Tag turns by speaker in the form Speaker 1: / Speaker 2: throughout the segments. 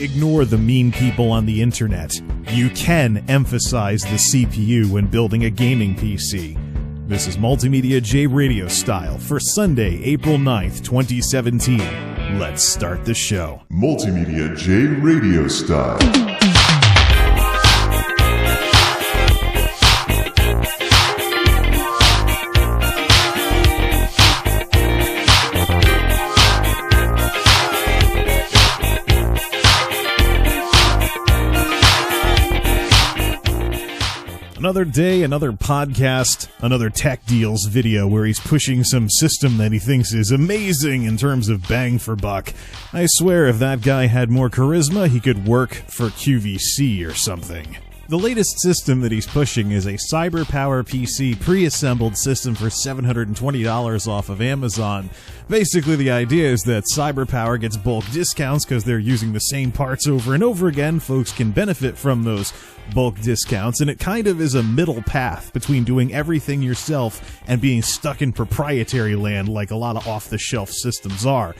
Speaker 1: ignore the mean people on the internet. You can emphasize the CPU when building a gaming PC. This is MultimediaJay Radio Style for Sunday, April 9th, 2017. Let's start the show.
Speaker 2: MultimediaJay Radio Style.
Speaker 1: Another day, another podcast, another Tech Deals video where he's pushing some system that he thinks is amazing in terms of bang for buck. I swear if that guy had more charisma, he could work for QVC or something. The latest system that he's pushing is a CyberPower PC pre-assembled system for $720 off of Amazon. Basically, the idea is that CyberPower gets bulk discounts because they're using the same parts over and over again. Folks can benefit from those bulk discounts, and it kind of is a middle path between doing everything yourself and being stuck in proprietary land like a lot of off-the-shelf systems are.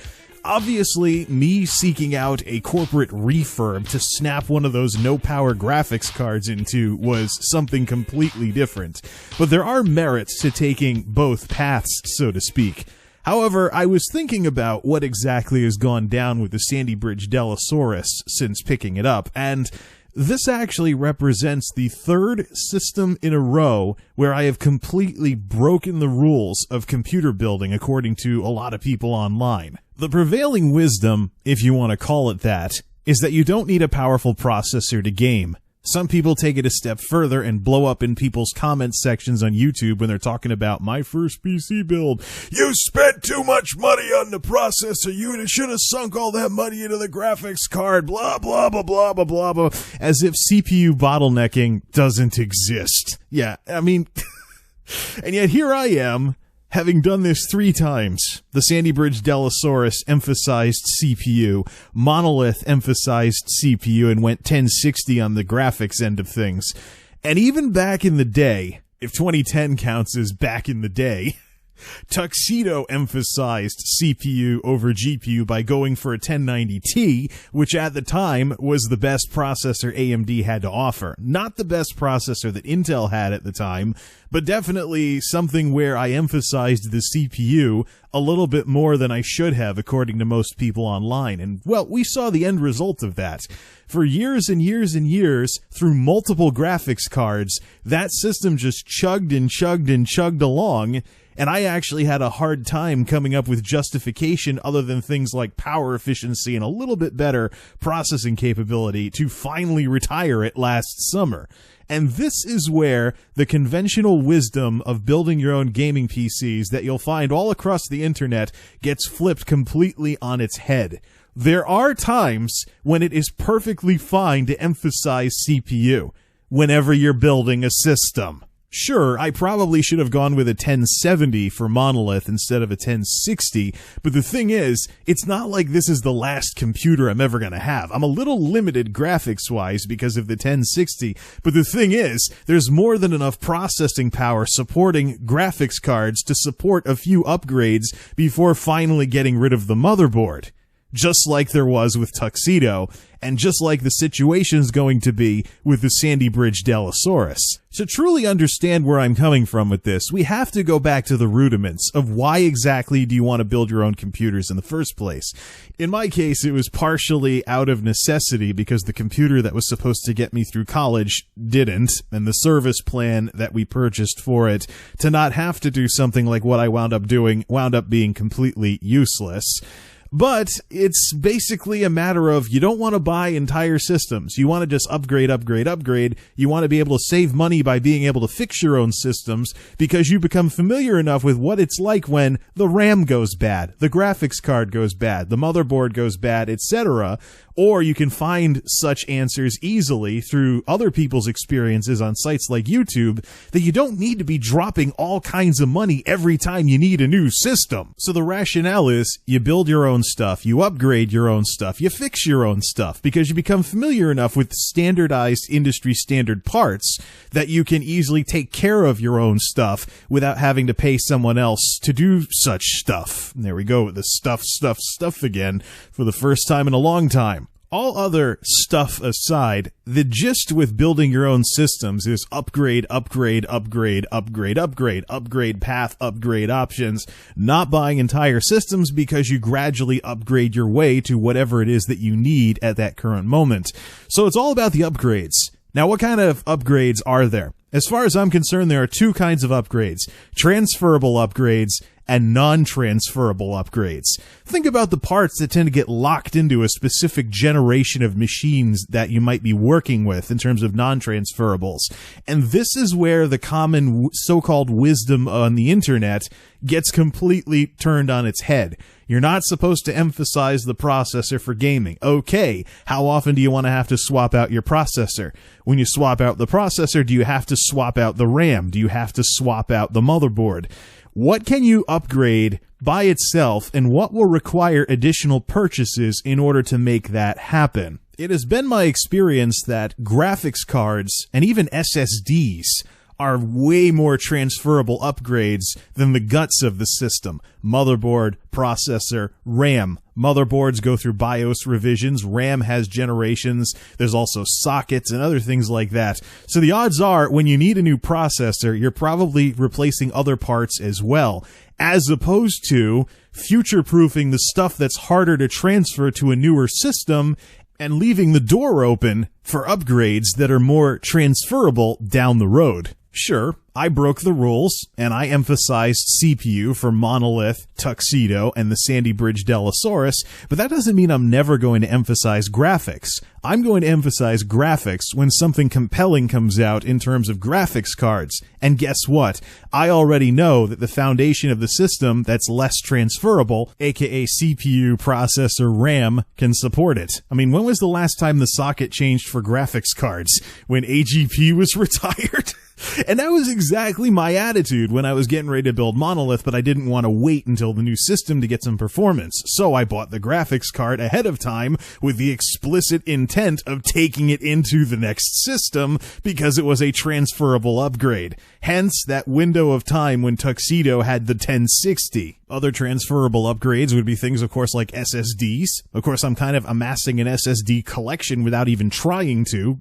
Speaker 1: Obviously, me seeking out a corporate refurb to snap one of those no-power graphics cards into was something completely different. But there are merits to taking both paths, so to speak. However, I was thinking about what exactly has gone down with the Sandy Bridge Delosaurus since picking it up, and this actually represents the third system in a row where I have completely broken the rules of computer building according to a lot of people online. The prevailing wisdom, if you want to call it that, is that you don't need a powerful processor to game. Some people take it a step further and blow up in people's comment sections on YouTube when they're talking about my first PC build. You spent too much money on the processor. You should have sunk all that money into the graphics card. Blah, blah, blah, blah, blah, blah, blah. As if CPU bottlenecking doesn't exist. Yeah, I mean, and yet here I am, having done this 3 times. The Sandy Bridge Delosaurus emphasized CPU, Monolith emphasized CPU, and went 1060 on the graphics end of things. And even back in the day, if 2010 counts as back in the day, Tuxedo emphasized CPU over GPU by going for a 1090Ti, which at the time was the best processor AMD had to offer. Not the best processor that Intel had at the time, but definitely something where I emphasized the CPU a little bit more than I should have, according to most people online. And, well, we saw the end result of that. For years and years and years, through multiple graphics cards, that system just chugged and chugged and chugged along, and I actually had a hard time coming up with justification other than things like power efficiency and a little bit better processing capability to finally retire it last summer. And this is where the conventional wisdom of building your own gaming PCs that you'll find all across the internet gets flipped completely on its head. There are times when it is perfectly fine to emphasize CPU whenever you're building a system. Sure, I probably should have gone with a 1070 for Monolith instead of a 1060, but the thing is, it's not like this is the last computer I'm ever going to have. I'm a little limited graphics-wise because of the 1060, but the thing is, there's more than enough processing power supporting graphics cards to support a few upgrades before finally getting rid of the motherboard. Just like there was with Tuxedo, and just like the situation's going to be with the Sandy Bridge Delosaurus. To truly understand where I'm coming from with this, we have to go back to the rudiments of why exactly do you want to build your own computers in the first place. In my case, it was partially out of necessity because the computer that was supposed to get me through college didn't, and the service plan that we purchased for it to not have to do something like what I wound up doing wound up being completely useless. But it's basically a matter of you don't want to buy entire systems. You want to just upgrade. You want to be able to save money by being able to fix your own systems because you become familiar enough with what it's like when the RAM goes bad, the graphics card goes bad, the motherboard goes bad, etc. Or you can find such answers easily through other people's experiences on sites like YouTube that you don't need to be dropping all kinds of money every time you need a new system. So the rationale is you build your own stuff, you upgrade your own stuff, you fix your own stuff because you become familiar enough with standardized industry standard parts that you can easily take care of your own stuff without having to pay someone else to do such stuff. And there we go with the stuff again for the first time in a long time. All other stuff aside, the gist with building your own systems is upgrade, upgrade, upgrade, upgrade, upgrade, upgrade path, upgrade options, not buying entire systems because you gradually upgrade your way to whatever it is that you need at that current moment. So it's all about the upgrades. Now, what kind of upgrades are there? As far as I'm concerned, there are two kinds of upgrades: transferable upgrades and non-transferable upgrades. Think about the parts that tend to get locked into a specific generation of machines that you might be working with in terms of non-transferables. And this is where the common so-called wisdom on the internet gets completely turned on its head. You're not supposed to emphasize the processor for gaming. Okay, how often do you want to have to swap out your processor? When you swap out the processor, do you have to swap out the RAM? Do you have to swap out the motherboard? What can you upgrade by itself, and what will require additional purchases in order to make that happen? It has been my experience that graphics cards and even SSDs are way more transferable upgrades than the guts of the system. Motherboard, processor, RAM. Motherboards go through BIOS revisions. RAM has generations. There's also sockets and other things like that. So the odds are, when you need a new processor, you're probably replacing other parts as well, as opposed to future-proofing the stuff that's harder to transfer to a newer system and leaving the door open for upgrades that are more transferable down the road. Sure, I broke the rules, and I emphasized CPU for Monolith, Tuxedo, and the Sandy Bridge Delosaurus, but that doesn't mean I'm never going to emphasize graphics. I'm going to emphasize graphics when something compelling comes out in terms of graphics cards. And guess what? I already know that the foundation of the system that's less transferable, aka CPU, processor, RAM, can support it. I mean, when was the last time the socket changed for graphics cards? When AGP was retired? And that was exactly my attitude when I was getting ready to build Monolith, but I didn't want to wait until the new system to get some performance. So I bought the graphics card ahead of time with the explicit intent of taking it into the next system because it was a transferable upgrade. Hence that window of time when Tuxedo had the 1060. Other transferable upgrades would be things, of course, like SSDs. Of course, I'm kind of amassing an SSD collection without even trying to.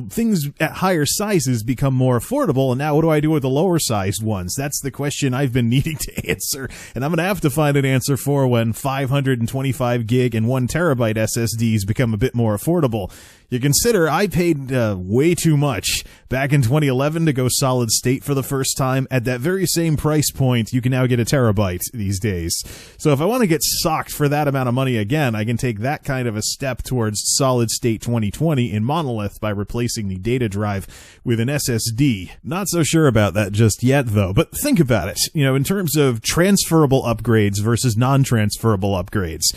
Speaker 1: Things at higher sizes become more affordable, and now what do I do with the lower sized ones? That's the question I've been needing to answer, and I'm going to have to find an answer for when 525 gig and 1 terabyte SSDs become a bit more affordable. You consider I paid way too much back in 2011 to go solid state for the first time. At that very same price point, you can now get a terabyte these days. So if I want to get socked for that amount of money again, I can take that kind of a step towards solid state 2020 in Monolith by replacing the data drive with an SSD. Not so sure about that just yet, though. But think about it, in terms of transferable upgrades versus non-transferable upgrades.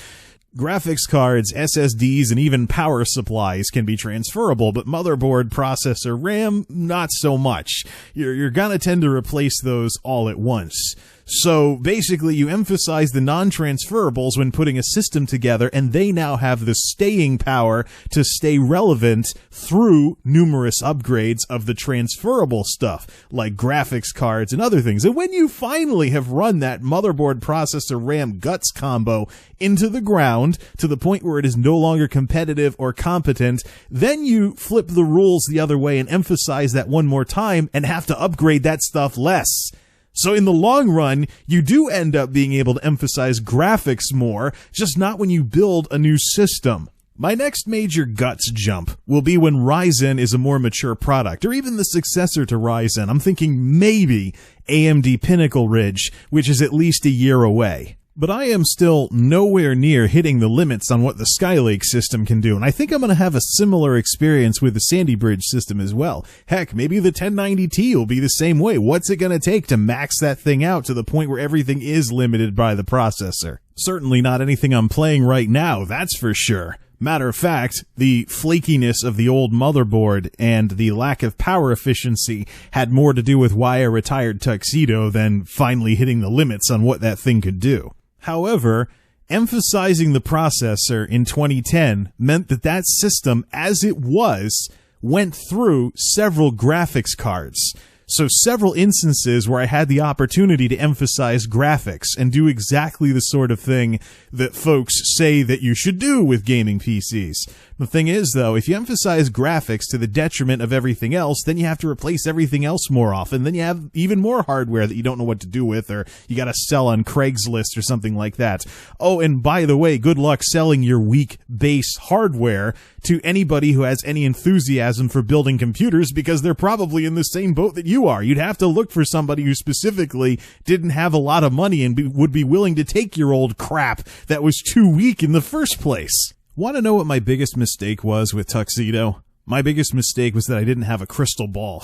Speaker 1: Graphics cards, SSDs, and even power supplies can be transferable, but motherboard, processor, RAM, not so much. You're gonna tend to replace those all at once. So basically, you emphasize the non-transferables when putting a system together, and they now have the staying power to stay relevant through numerous upgrades of the transferable stuff, like graphics cards and other things. And when you finally have run that motherboard, processor, RAM, guts combo into the ground to the point where it is no longer competitive or competent, then you flip the rules the other way and emphasize that one more time and have to upgrade that stuff less. So in the long run, you do end up being able to emphasize graphics more, just not when you build a new system. My next major guts jump will be when Ryzen is a more mature product, or even the successor to Ryzen. I'm thinking maybe AMD Pinnacle Ridge, which is at least a year away. But I am still nowhere near hitting the limits on what the Skylake system can do, and I think I'm going to have a similar experience with the Sandy Bridge system as well. Heck, maybe the 1090Ti will be the same way. What's it going to take to max that thing out to the point where everything is limited by the processor? Certainly not anything I'm playing right now, that's for sure. Matter of fact, the flakiness of the old motherboard and the lack of power efficiency had more to do with why I retired Tuxedo than finally hitting the limits on what that thing could do. However, emphasizing the processor in 2010 meant that that system, as it was, went through several graphics cards. So several instances where I had the opportunity to emphasize graphics and do exactly the sort of thing that folks say that you should do with gaming PCs. The thing is, though, if you emphasize graphics to the detriment of everything else, then you have to replace everything else more often. Then you have even more hardware that you don't know what to do with, or you got to sell on Craigslist or something like that. Oh, and by the way, good luck selling your weak base hardware to anybody who has any enthusiasm for building computers, because they're probably in the same boat that you are. You'd have to look for somebody who specifically didn't have a lot of money and would be willing to take your old crap that was too weak in the first place. Want to know what my biggest mistake was with Tuxedo? My biggest mistake was that I didn't have a crystal ball.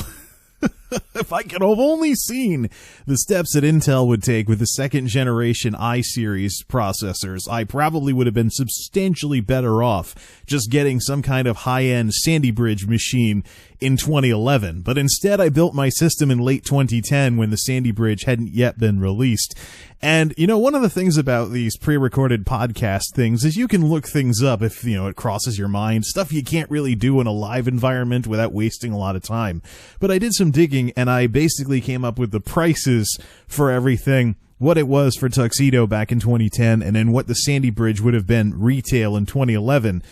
Speaker 1: If I could have only seen the steps that Intel would take with the second generation i-series processors, I probably would have been substantially better off just getting some kind of high-end Sandy Bridge machine in 2011. But instead, I built my system in late 2010 when the Sandy Bridge hadn't yet been released. And, you know, one of the things about these pre-recorded podcast things is you can look things up if, you know, it crosses your mind. Stuff you can't really do in a live environment without wasting a lot of time. But I did some digging, and I basically came up with the prices for everything, what it was for Tuxedo back in 2010, and then what the Sandy Bridge would have been retail in 2011.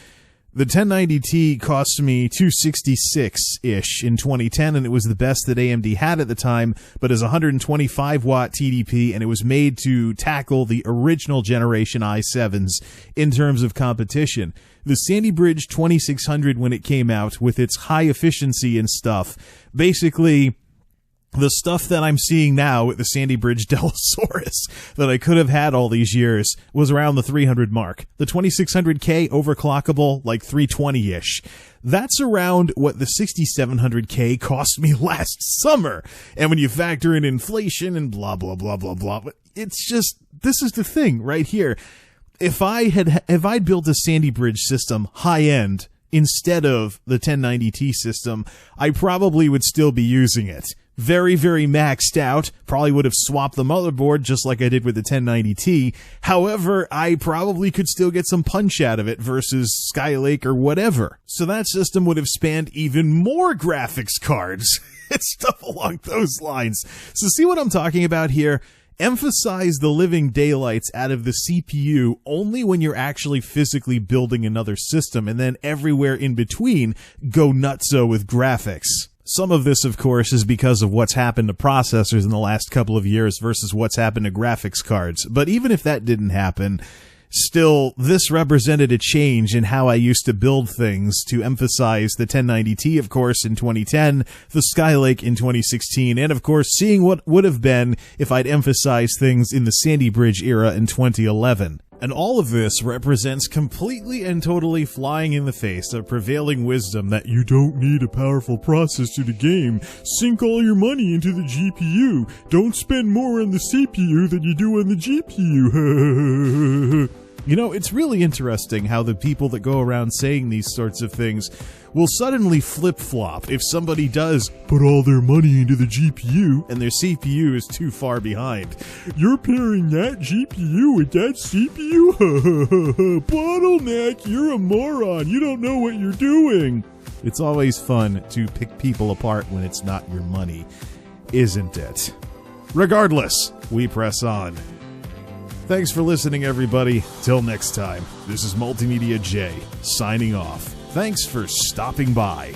Speaker 1: The 1090T cost me $266-ish in 2010, and it was the best that AMD had at the time, but is 125-watt TDP, and it was made to tackle the original generation i7s in terms of competition. The Sandy Bridge 2600, when it came out, with its high efficiency and stuff, basically the stuff that I'm seeing now with the Sandy Bridge Delosaurus that I could have had all these years was around the 300 mark. The 2600K overclockable, like 320-ish. That's around what the 6700K cost me last summer. And when you factor in inflation and blah, blah, blah, blah, blah, it's just, this is the thing right here. If I'd built a Sandy Bridge system high-end instead of the 1090T system, I probably would still be using it. Very, very maxed out. Probably would have swapped the motherboard just like I did with the 1090T. However, I probably could still get some punch out of it versus Skylake or whatever. So that system would have spanned even more graphics cards and stuff along those lines. So see what I'm talking about here? Emphasize the living daylights out of the CPU only when you're actually physically building another system, and then everywhere in between, go nutso with graphics. Some of this, of course, is because of what's happened to processors in the last couple of years versus what's happened to graphics cards. But even if that didn't happen, still, this represented a change in how I used to build things to emphasize the 1090T, of course, in 2010, the Skylake in 2016, and, of course, seeing what would have been if I'd emphasized things in the Sandy Bridge era in 2011. And all of this represents completely and totally flying in the face of prevailing wisdom that you don't need a powerful processor to game. Sink all your money into the GPU. Don't spend more on the CPU than you do on the GPU. You know, it's really interesting how the people that go around saying these sorts of things will suddenly flip-flop if somebody does put all their money into the GPU and their CPU is too far behind. You're pairing that GPU with that CPU? Bottleneck, you're a moron. You don't know what you're doing. It's always fun to pick people apart when it's not your money, isn't it? Regardless, we press on. Thanks for listening, everybody. Till next time, this is MultimediaJay signing off. Thanks for stopping by.